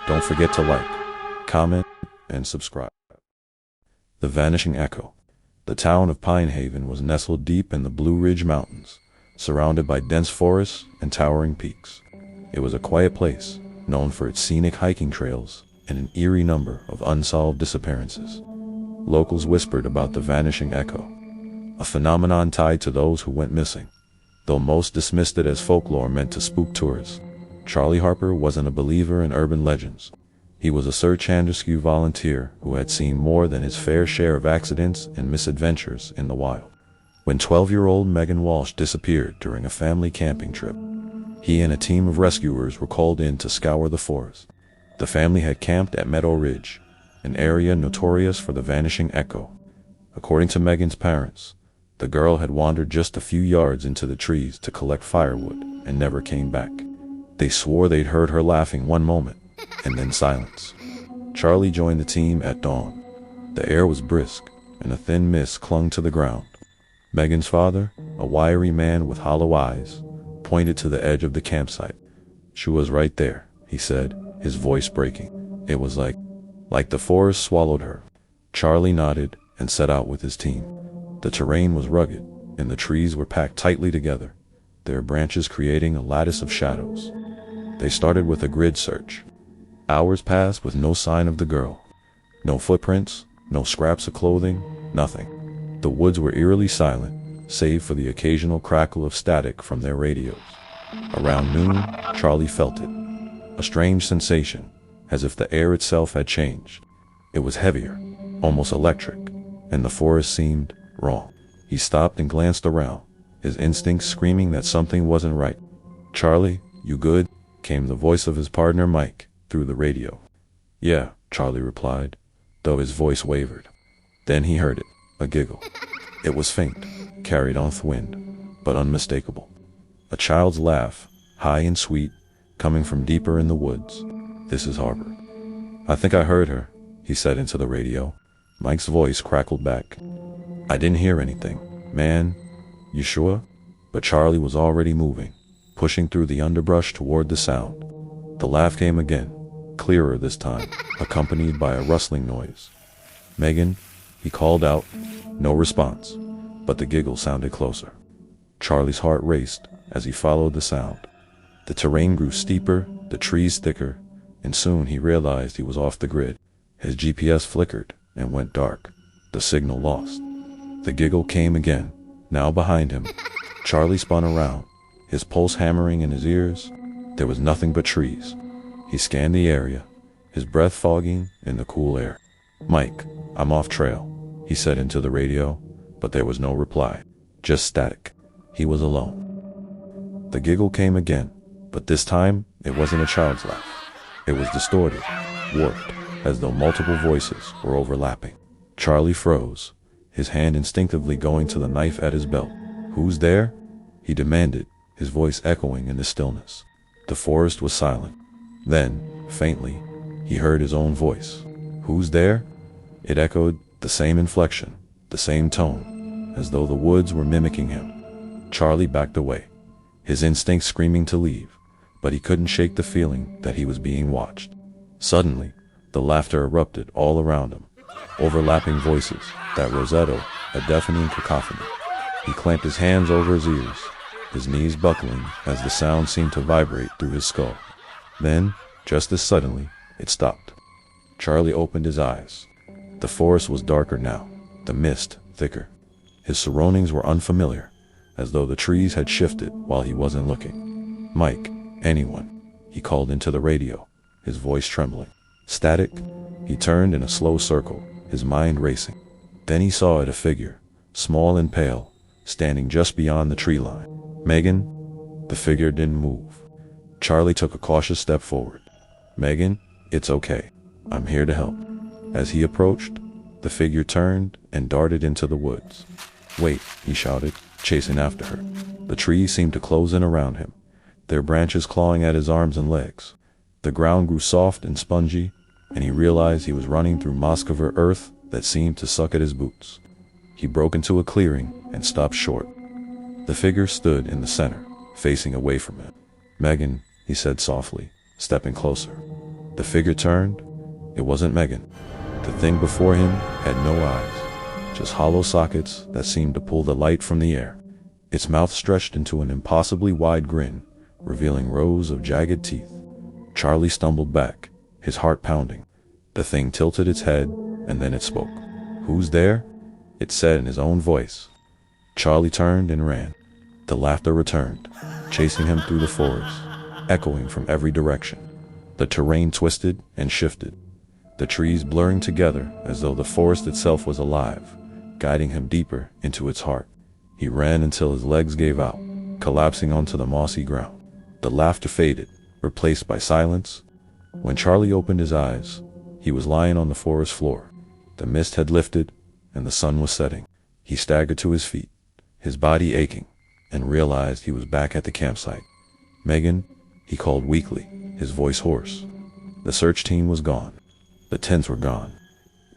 Don't forget to like, comment, and subscribe. The Vanishing Echo. The town of Pine Haven was nestled deep in the Blue Ridge Mountains, surrounded by dense forests and towering peaks. It was a quiet place, known for its scenic hiking trails and an eerie number of unsolved disappearances. Locals whispered about the Vanishing Echo, a phenomenon tied to those who went missing, though most dismissed it as folklore meant to spook tourists. Charlie Harper wasn't a believer in urban legends. He was a search and rescue volunteer who had seen more than his fair share of accidents and misadventures in the wild. When 12-year-old Megan Walsh disappeared during a family camping trip, he and a team of rescuers were called in to scour the forest. The family had camped at Meadow Ridge, an area notorious for the Vanishing Echo. According to Megan's parents, the girl had wandered just a few yards into the trees to collect firewood and never came back. They swore they'd heard her laughing one moment, and then silence. Charlie joined the team at dawn. The air was brisk, and a thin mist clung to the ground. Megan's father, a wiry man with hollow eyes, pointed to the edge of the campsite. "She was right there," he said, his voice breaking. "It was like the forest swallowed her." Charlie nodded and set out with his team. The terrain was rugged, and the trees were packed tightly together, their branches creating a lattice of shadows. They started with a grid search. Hours passed with no sign of the girl. No footprints, no scraps of clothing, nothing. The woods were eerily silent, save for the occasional crackle of static from their radios. Around noon, Charlie felt it. A strange sensation, as if the air itself had changed. It was heavier, almost electric, and the forest seemed wrong. He stopped and glanced around, his instincts screaming that something wasn't right. "Charlie, you good?" came the voice of his partner Mike through the radio. "Yeah," Charlie replied, though his voice wavered. Then he heard it, a giggle. It was faint, carried on the wind, but unmistakable. A child's laugh, high and sweet, coming from deeper in the woods. "This is Harper." "I think I heard her," he said into the radio. Mike's voice crackled back. "I didn't hear anything. Man, you sure?" But Charlie was already moving, pushing through the underbrush toward the sound. The laugh came again, clearer this time, accompanied by a rustling noise. "Megan," he called out. No response, but the giggle sounded closer. Charlie's heart raced as he followed the sound. The terrain grew steeper, the trees thicker, and soon he realized he was off the grid. His GPS flickered and went dark, the signal lost. The giggle came again, now behind him. Charlie spun around, his pulse hammering in his ears. There was nothing but trees. He scanned the area, his breath fogging in the cool air. "Mike, I'm off trail," he said into the radio, but there was no reply, just static. He was alone. The giggle came again, but this time it wasn't a child's laugh. It was distorted, warped, as though multiple voices were overlapping. Charlie froze, his hand instinctively going to the knife at his belt. "Who's there?" he demanded, his voice echoing in the stillness. The forest was silent. Then, faintly, he heard his own voice. "Who's there?" It echoed, the same inflection, the same tone, as though the woods were mimicking him. Charlie backed away, his instincts screaming to leave, but he couldn't shake the feeling that he was being watched. Suddenly, the laughter erupted all around him, overlapping voices, that Rosetto, a deafening cacophony. He clamped his hands over his ears, his knees buckling as the sound seemed to vibrate through his skull. Then, just as suddenly, it stopped. Charlie opened his eyes. The forest was darker now, the mist thicker. His surroundings were unfamiliar, as though the trees had shifted while he wasn't looking. "Mike, anyone," he called into the radio, his voice trembling. Static. He turned in a slow circle, his mind racing. Then he saw it, a figure, small and pale, standing just beyond the tree line. "Megan?" The figure didn't move. Charlie took a cautious step forward. "Megan, it's okay. I'm here to help." As he approached, the figure turned and darted into the woods. "Wait," he shouted, chasing after her. The trees seemed to close in around him, their branches clawing at his arms and legs. The ground grew soft and spongy, and he realized he was running through Moscover earth that seemed to suck at his boots. He broke into a clearing and stopped short. The figure stood in the center, facing away from him. "Megan," he said softly, stepping closer. The figure turned. It wasn't Megan. The thing before him had no eyes, just hollow sockets that seemed to pull the light from the air. Its mouth stretched into an impossibly wide grin, revealing rows of jagged teeth. Charlie stumbled back, his heart pounding. The thing tilted its head, and then it spoke. "Who's there?" it said in his own voice. Charlie turned and ran. The laughter returned, chasing him through the forest, echoing from every direction. The terrain twisted and shifted, the trees blurring together as though the forest itself was alive, guiding him deeper into its heart. He ran until his legs gave out, collapsing onto the mossy ground. The laughter faded, replaced by silence. When Charlie opened his eyes, he was lying on the forest floor. The mist had lifted, and the sun was setting. He staggered to his feet, his body aching, and realized he was back at the campsite. "Megan," he called weakly, his voice hoarse. The search team was gone. The tents were gone.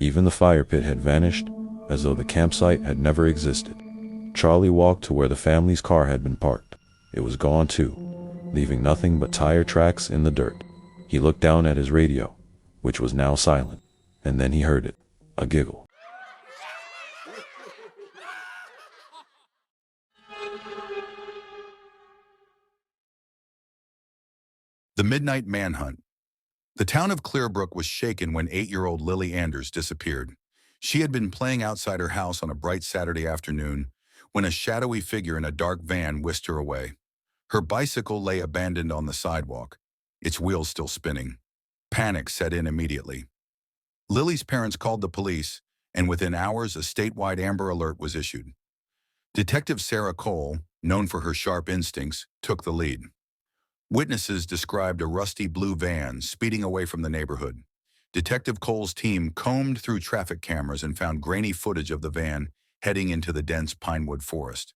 Even the fire pit had vanished, as though the campsite had never existed. Charlie walked to where the family's car had been parked. It was gone too, leaving nothing but tire tracks in the dirt. He looked down at his radio, which was now silent, and then he heard it, a giggle. The Midnight Manhunt. The town of Clearbrook was shaken when 8-year-old Lily Anders disappeared. She had been playing outside her house on a bright Saturday afternoon when a shadowy figure in a dark van whisked her away. Her bicycle lay abandoned on the sidewalk, its wheels still spinning. Panic set in immediately. Lily's parents called the police, and within hours a statewide Amber Alert was issued. Detective Sarah Cole, known for her sharp instincts, took the lead. Witnesses described a rusty blue van speeding away from the neighborhood. Detective Cole's team combed through traffic cameras and found grainy footage of the van heading into the dense pinewood forest.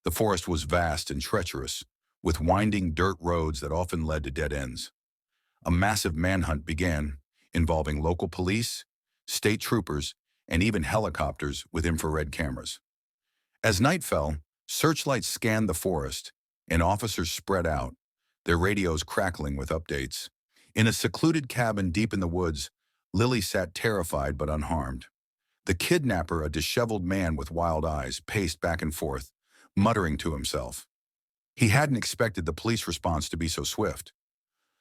The forest was vast and treacherous, with winding dirt roads that often led to dead ends. A massive manhunt began, involving local police, state troopers, and even helicopters with infrared cameras. As night fell, searchlights scanned the forest, and officers spread out, their radios crackling with updates. In a secluded cabin deep in the woods, Lily sat terrified but unharmed. The kidnapper, a disheveled man with wild eyes, paced back and forth, muttering to himself. He hadn't expected the police response to be so swift.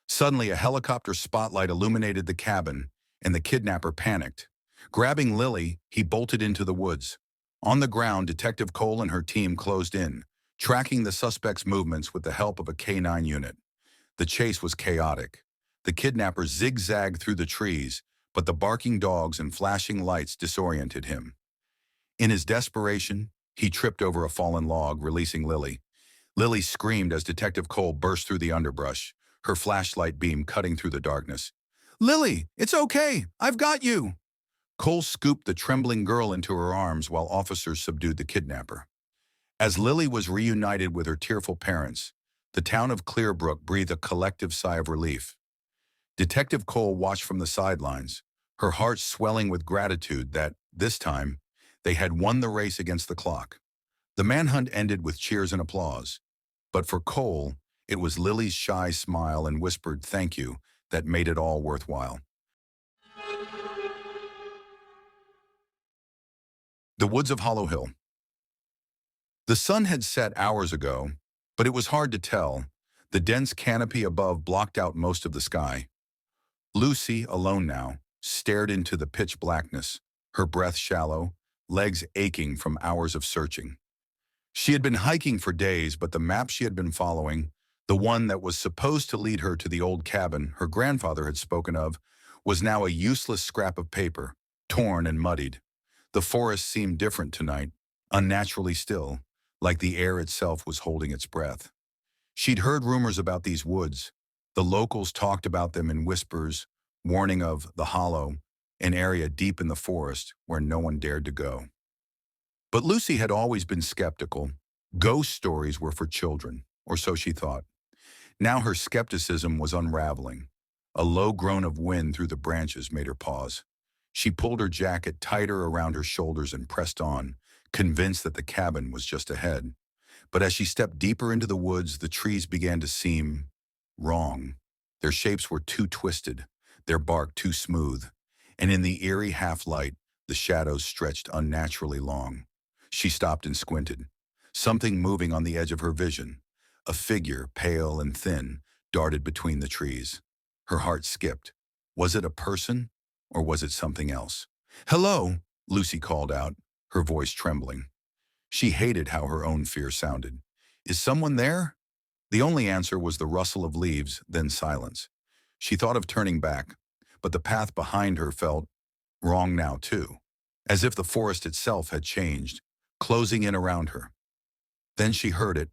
Suddenly, a helicopter spotlight illuminated the cabin, and the kidnapper panicked. Grabbing Lily, he bolted into the woods. On the ground, Detective Cole and her team closed in, tracking the suspect's movements with the help of a K-9 unit. The chase was chaotic. The kidnapper zigzagged through the trees, but the barking dogs and flashing lights disoriented him. In his desperation, he tripped over a fallen log, releasing Lily. Lily screamed as Detective Cole burst through the underbrush, her flashlight beam cutting through the darkness. "Lily, it's okay. I've got you." Cole scooped the trembling girl into her arms while officers subdued the kidnapper. As Lily was reunited with her tearful parents, the town of Clearbrook breathed a collective sigh of relief. Detective Cole watched from the sidelines, her heart swelling with gratitude that, this time, they had won the race against the clock. The manhunt ended with cheers and applause. But for Cole, it was Lily's shy smile and whispered thank you that made it all worthwhile. The woods of Hollow Hill. The sun had set hours ago, but it was hard to tell. The dense canopy above blocked out most of the sky. Lucy, alone now, stared into the pitch blackness, her breath shallow, legs aching from hours of searching. She had been hiking for days, but the map she had been following, the one that was supposed to lead her to the old cabin her grandfather had spoken of, was now a useless scrap of paper, torn and muddied. The forest seemed different tonight, unnaturally still, like the air itself was holding its breath. She'd heard rumors about these woods. The locals talked about them in whispers, warning of the Hollow, an area deep in the forest where no one dared to go. But Lucy had always been skeptical. Ghost stories were for children, or so she thought. Now her skepticism was unraveling. A low groan of wind through the branches made her pause. She pulled her jacket tighter around her shoulders and pressed on, convinced that the cabin was just ahead. But as she stepped deeper into the woods, the trees began to seem wrong. Their shapes were too twisted. their bark too smooth, and in the eerie half-light, the shadows stretched unnaturally long. She stopped and squinted. Something moving on the edge of her vision. A figure, pale and thin, darted between the trees. Her heart skipped. Was it a person, or was it something else? "Hello," Lucy called out, her voice trembling. She hated how her own fear sounded. "Is someone there?" The only answer was the rustle of leaves, then silence. She thought of turning back, but the path behind her felt wrong now too, as if the forest itself had changed, closing in around her. Then she heard it,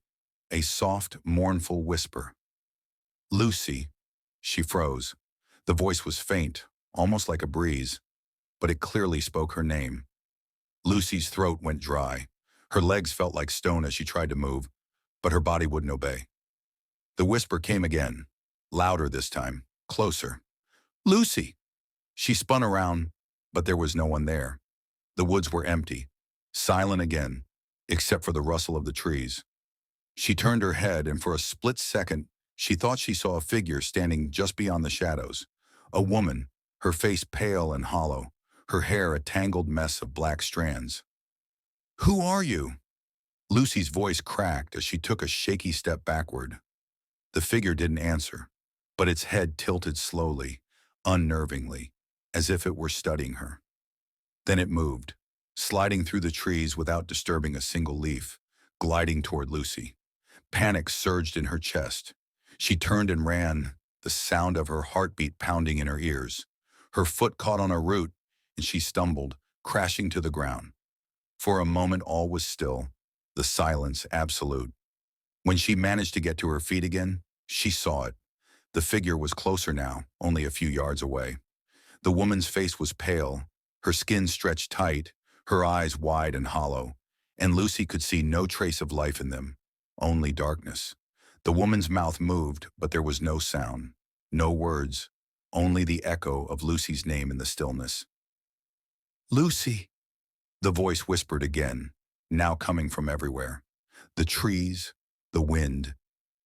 a soft, mournful whisper. "Lucy." She froze. The voice was faint, almost like a breeze, but it clearly spoke her name. Lucy's throat went dry. Her legs felt like stone as she tried to move, but her body wouldn't obey. The whisper came again, louder this time, closer. "Lucy!" She spun around, but there was no one there. The woods were empty, silent again, except for the rustle of the trees. She turned her head, and for a split second, she thought she saw a figure standing just beyond the shadows. A woman, her face pale and hollow, her hair a tangled mess of black strands. "Who are you?" Lucy's voice cracked as she took a shaky step backward. The figure didn't answer, but its head tilted slowly, unnervingly, as if it were studying her. Then it moved, sliding through the trees without disturbing a single leaf, gliding toward Lucy. Panic surged in her chest. She turned and ran, the sound of her heartbeat pounding in her ears. Her foot caught on a root, and she stumbled, crashing to the ground. For a moment all was still, the silence absolute. When she managed to get to her feet again, she saw it. The figure was closer now, only a few yards away. The woman's face was pale, her skin stretched tight, her eyes wide and hollow, and Lucy could see no trace of life in them, only darkness. The woman's mouth moved, but there was no sound, no words, only the echo of Lucy's name in the stillness. "Lucy!" The voice whispered again, now coming from everywhere. The trees, the wind,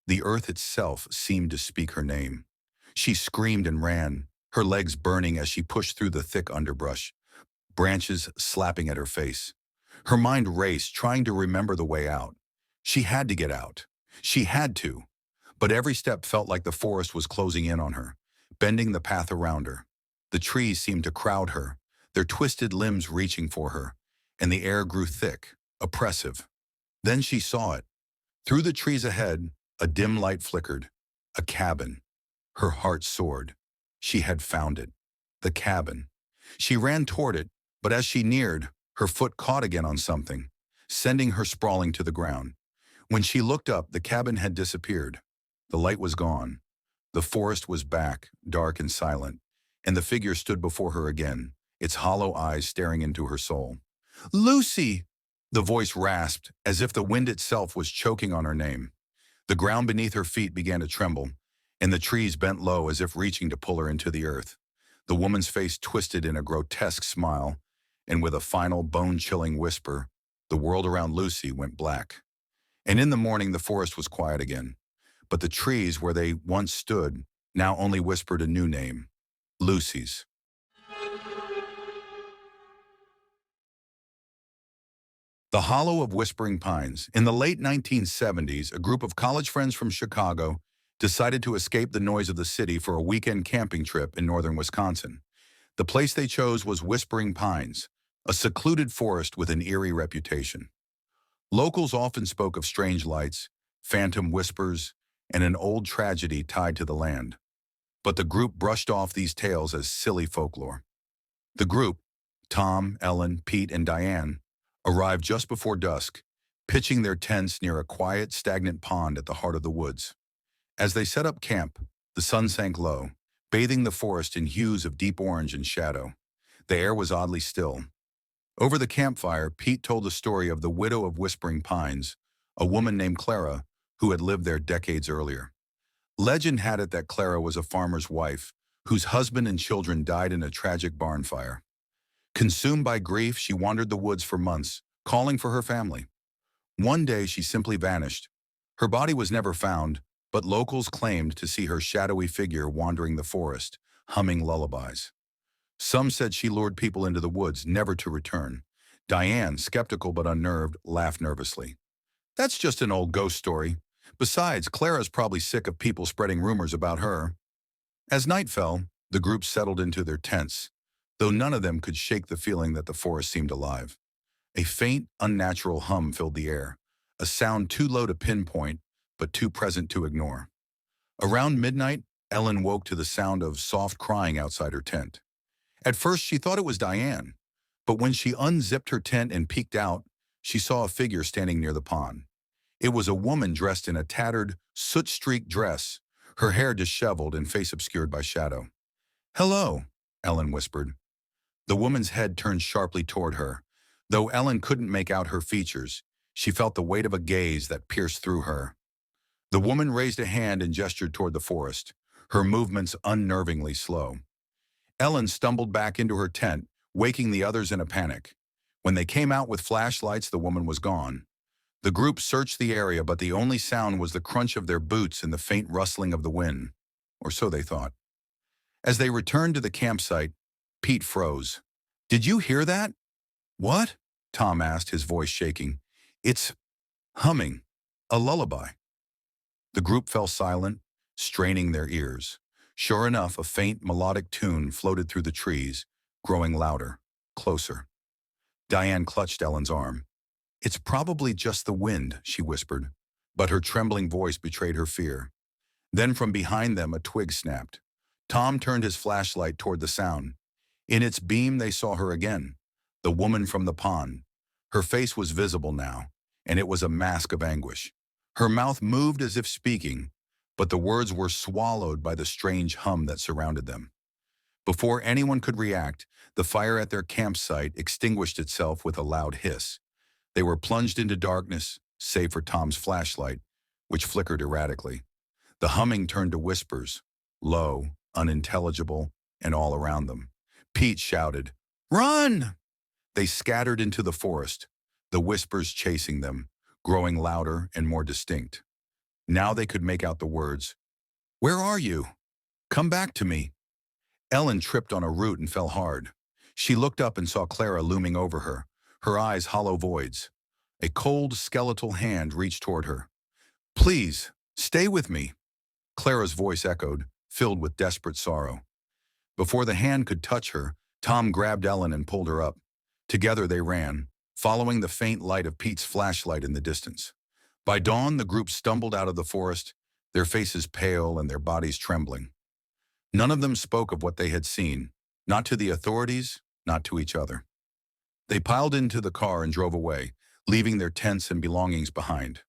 the earth itself seemed to speak her name. She screamed and ran, her legs burning as she pushed through the thick underbrush, branches slapping at her face. Her mind raced, trying to remember the way out. She had to get out. She had to. But every step felt like the forest was closing in on her, bending the path around her. The trees seemed to crowd her, their twisted limbs reaching for her, and the air grew thick, oppressive. Then she saw it. Through the trees ahead, a dim light flickered. A cabin. Her heart soared. She had found it. The cabin. She ran toward it, but as she neared, her foot caught again on something, sending her sprawling to the ground. When she looked up, the cabin had disappeared. The light was gone. The forest was back, dark and silent, and the figure stood before her again, its hollow eyes staring into her soul. "Lucy!" The voice rasped, as if the wind itself was choking on her name. The ground beneath her feet began to tremble, and the trees bent low as if reaching to pull her into the earth. The woman's face twisted in a grotesque smile, and with a final bone-chilling whisper, the world around Lucy went black. And in the morning, the forest was quiet again. But the trees where they once stood now only whispered a new name, Lucy's. The Hollow of Whispering Pines. In the late 1970s, a group of college friends from Chicago decided to escape the noise of the city for a weekend camping trip in northern Wisconsin. The place they chose was Whispering Pines, a secluded forest with an eerie reputation. Locals often spoke of strange lights, phantom whispers, and an old tragedy tied to the land. But the group brushed off these tales as silly folklore. The group, Tom, Ellen, Pete, and Diane, arrived just before dusk, pitching their tents near a quiet, stagnant pond at the heart of the woods. As they set up camp, the sun sank low, bathing the forest in hues of deep orange and shadow. The air was oddly still. Over the campfire, Pete told the story of the widow of Whispering Pines, a woman named Clara, who had lived there decades earlier. Legend had it that Clara was a farmer's wife, whose husband and children died in a tragic barn fire. Consumed by grief, she wandered the woods for months, calling for her family. One day, she simply vanished. Her body was never found, but locals claimed to see her shadowy figure wandering the forest, humming lullabies. Some said she lured people into the woods, never to return. Diane, skeptical but unnerved, laughed nervously. That's just an old ghost story. Besides, Clara's probably sick of people spreading rumors about her. As night fell, the group settled into their tents, though none of them could shake the feeling that the forest seemed alive. A faint, unnatural hum filled the air, a sound too low to pinpoint, but too present to ignore. Around midnight, Ellen woke to the sound of soft crying outside her tent. At first, she thought it was Diane, but when she unzipped her tent and peeked out, she saw a figure standing near the pond. It was a woman dressed in a tattered, soot-streaked dress, her hair disheveled and face obscured by shadow. "Hello," Ellen whispered. The woman's head turned sharply toward her. Though Ellen couldn't make out her features, she felt the weight of a gaze that pierced through her. The woman raised a hand and gestured toward the forest, her movements unnervingly slow. Ellen stumbled back into her tent, waking the others in a panic. When they came out with flashlights, the woman was gone. The group searched the area, but the only sound was the crunch of their boots and the faint rustling of the wind, or so they thought. As they returned to the campsite, Pete froze. "Did you hear that?" "What?" Tom asked, his voice shaking. "It's humming. A lullaby." The group fell silent, straining their ears. Sure enough, a faint melodic tune floated through the trees, growing louder, closer. Diane clutched Ellen's arm. "It's probably just the wind," she whispered, but her trembling voice betrayed her fear. Then from behind them, a twig snapped. Tom turned his flashlight toward the sound. In its beam, they saw her again, the woman from the pond. Her face was visible now, and it was a mask of anguish. Her mouth moved as if speaking, but the words were swallowed by the strange hum that surrounded them. Before anyone could react, the fire at their campsite extinguished itself with a loud hiss. They were plunged into darkness, save for Tom's flashlight, which flickered erratically. The humming turned to whispers, low, unintelligible, and all around them. Pete shouted, "Run!" They scattered into the forest, the whispers chasing them, growing louder and more distinct. Now they could make out the words, "Where are you? Come back to me." Ellen tripped on a root and fell hard. She looked up and saw Clara looming over her eyes hollow voids. A cold, skeletal hand reached toward her. "Please, stay with me." Clara's voice echoed, filled with desperate sorrow. Before the hand could touch her, Tom grabbed Ellen and pulled her up. Together they ran, following the faint light of Pete's flashlight in the distance. By dawn, the group stumbled out of the forest, their faces pale and their bodies trembling. None of them spoke of what they had seen, not to the authorities, not to each other. They piled into the car and drove away, leaving their tents and belongings behind.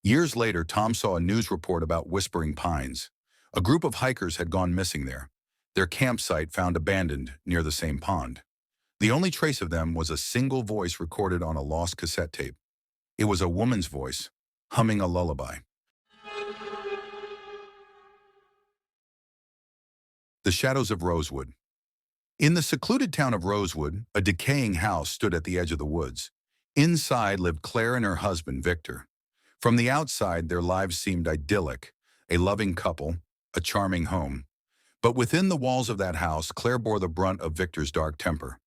Years later, Tom saw a news report about Whispering Pines. A group of hikers had gone missing there, their campsite found abandoned near the same pond. The only trace of them was a single voice recorded on a lost cassette tape. It was a woman's voice, humming a lullaby. The Shadows of Rosewood. In the secluded town of Rosewood, a decaying house stood at the edge of the woods. Inside lived Claire and her husband, Victor. From the outside, their lives seemed idyllic, a loving couple, a charming home. But within the walls of that house, Claire bore the brunt of Victor's dark temper.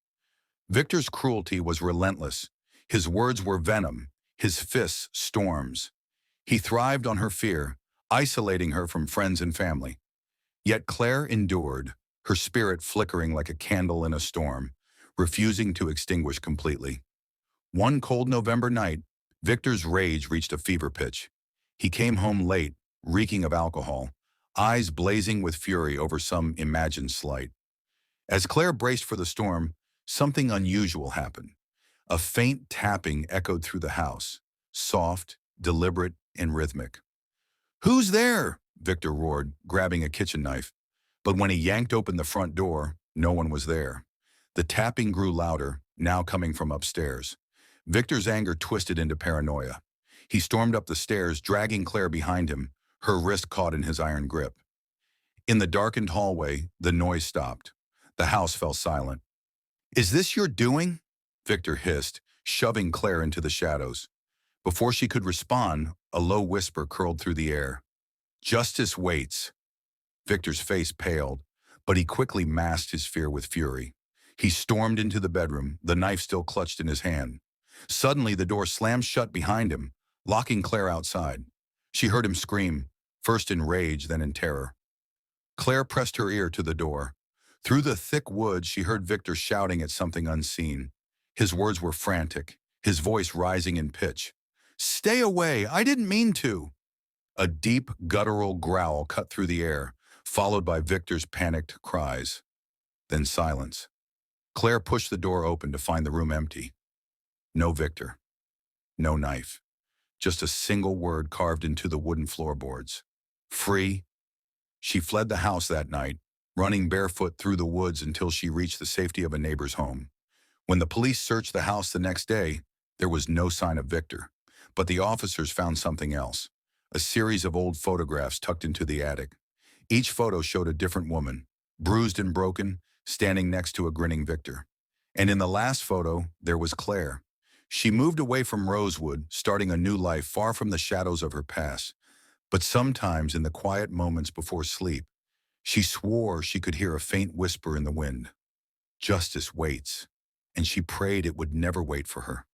Victor's cruelty was relentless. His words were venom, his fists storms. He thrived on her fear, isolating her from friends and family. Yet Claire endured, her spirit flickering like a candle in a storm, refusing to extinguish completely. One cold November night, Victor's rage reached a fever pitch. He came home late, reeking of alcohol, eyes blazing with fury over some imagined slight. As Claire braced for the storm, something unusual happened. A faint tapping echoed through the house, soft, deliberate, and rhythmic. "Who's there?" Victor roared, grabbing a kitchen knife. But when he yanked open the front door, no one was there. The tapping grew louder, now coming from upstairs. Victor's anger twisted into paranoia. He stormed up the stairs, dragging Claire behind him, her wrist caught in his iron grip. In the darkened hallway, the noise stopped. The house fell silent. "Is this your doing?" Victor hissed, shoving Claire into the shadows. Before she could respond, a low whisper curled through the air. "Justice waits." Victor's face paled, but he quickly masked his fear with fury. He stormed into the bedroom, the knife still clutched in his hand. Suddenly, the door slammed shut behind him, locking Claire outside. She heard him scream, first in rage, then in terror. Claire pressed her ear to the door. Through the thick woods, she heard Victor shouting at something unseen. His words were frantic, his voice rising in pitch. "Stay away! I didn't mean to!" A deep, guttural growl cut through the air, followed by Victor's panicked cries. Then silence. Claire pushed the door open to find the room empty. No Victor. No knife. Just a single word carved into the wooden floorboards. Free. She fled the house that night, running barefoot through the woods until she reached the safety of a neighbor's home. When the police searched the house the next day, there was no sign of Victor. But the officers found something else. A series of old photographs tucked into the attic. Each photo showed a different woman, bruised and broken, standing next to a grinning Victor. And in the last photo, there was Claire. She moved away from Rosewood, starting a new life far from the shadows of her past. But sometimes, in the quiet moments before sleep, she swore she could hear a faint whisper in the wind. Justice waits, and she prayed it would never wait for her.